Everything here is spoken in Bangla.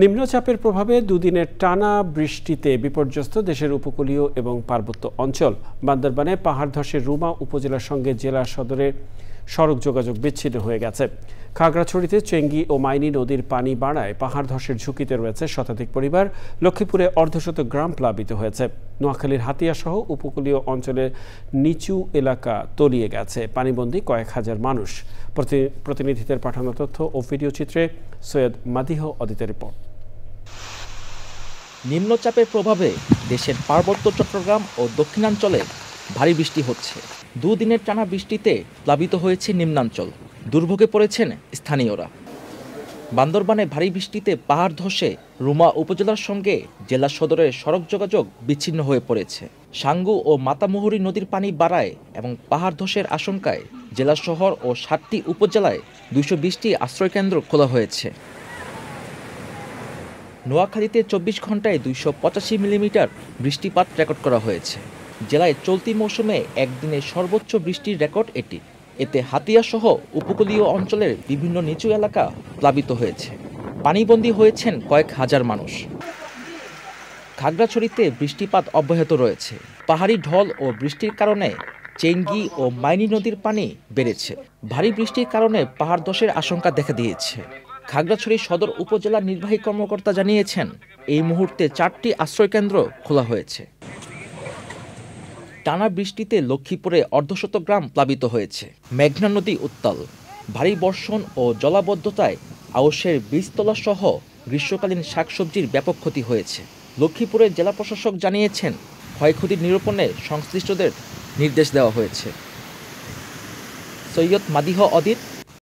নিম্নচাপের প্রভাবে দুদিনের টানা বৃষ্টিতে বিপর্যস্ত দেশের উপকূলীয় এবং পার্বত্য অঞ্চল। বান্দরবানে পাহাড় ধসে রুমা উপজেলার সঙ্গে জেলা সদরে সড়ক যোগাযোগ বিচ্ছিন্ন হয়ে গেছে। খাগড়াছড়িতে চেঙ্গি ও মাইনী নদীর পানি বাড়ায় পাহাড় ধসের ঝুঁকিতে রয়েছে শতাধিক পরিবার। লক্ষ্মীপুরে অর্ধশত গ্রাম প্লাবিত হয়েছে। নোয়াখালীর হাতিয়া সহ উপকূলীয় অঞ্চলের নিচু এলাকা তলিয়ে গেছে। পানিবন্দী কয়েক হাজার মানুষ। প্রতিনিধিদের পাঠানো তথ্য ও ভিডিও চিত্রে সৈয়দ মাদিহ অদিতের রিপোর্ট। নিম্নচাপের প্রভাবে দেশের পার্বত্য চট্টগ্রাম ও দক্ষিণাঞ্চলে ভারী বৃষ্টি হচ্ছে। দুদিনের টানা বৃষ্টিতে প্লাবিত হয়েছে নিম্নাঞ্চল। দুর্ভোগে পড়েছেন স্থানীয়রা। বান্দরবানে ভারী বৃষ্টিতে পাহাড় ধসে রুমা উপজেলার সঙ্গে জেলা সদরের সড়ক যোগাযোগ বিচ্ছিন্ন হয়ে পড়েছে। সাঙ্গু ও মাতামুহুরী নদীর পানি বাড়ায় এবং পাহাড় ধসের আশঙ্কায় জেলা শহর ও 7টি উপজেলায় 220টি আশ্রয়কেন্দ্র খোলা হয়েছে। নোয়াখালীতে 24 ঘন্টায় 285 মিলিমিটার বৃষ্টিপাত রেকর্ড করা হয়েছে। জেলায় চলতি মৌসুমে একদিনে সর্বোচ্চ বৃষ্টির রেকর্ড এটি। এতে হাতিয়া সহ উপকূলীয় অঞ্চলের বিভিন্ন নিচু এলাকা প্লাবিত হয়েছে। পানিবন্দী হয়েছেন কয়েক হাজার মানুষ। খাগড়াছড়িতে বৃষ্টিপাত অব্যাহত রয়েছে। পাহাড়ি ঢল ও বৃষ্টির কারণে চেঙ্গি ও মাইনী নদীর পানি বেড়েছে। ভারী বৃষ্টির কারণে পাহাড় ধসের আশঙ্কা দেখা দিয়েছে। খাগড়াছড়ি সদর উপজেলার নির্বাহী কর্মকর্তা জানিয়েছেন, এই মুহূর্তে 4টি আশ্রয়কেন্দ্র খোলা হয়েছে। টানা বৃষ্টিতে লক্ষ্মীপুরে অর্ধশত গ্রাম প্লাবিত হয়েছে। মেঘনা নদী উত্তাল। ভারী বর্ষণ ও জলাবদ্ধতায় আউশের বীজতলা সহ গ্রীষ্মকালীন শাকসবজির ব্যাপক ক্ষতি হয়েছে। লক্ষ্মীপুরের জেলা প্রশাসক জানিয়েছেন, ক্ষয়ক্ষতি নিরূপণে সংশ্লিষ্টদের নির্দেশ দেওয়া হয়েছে। সৈয়দ মাদিহ অদিত,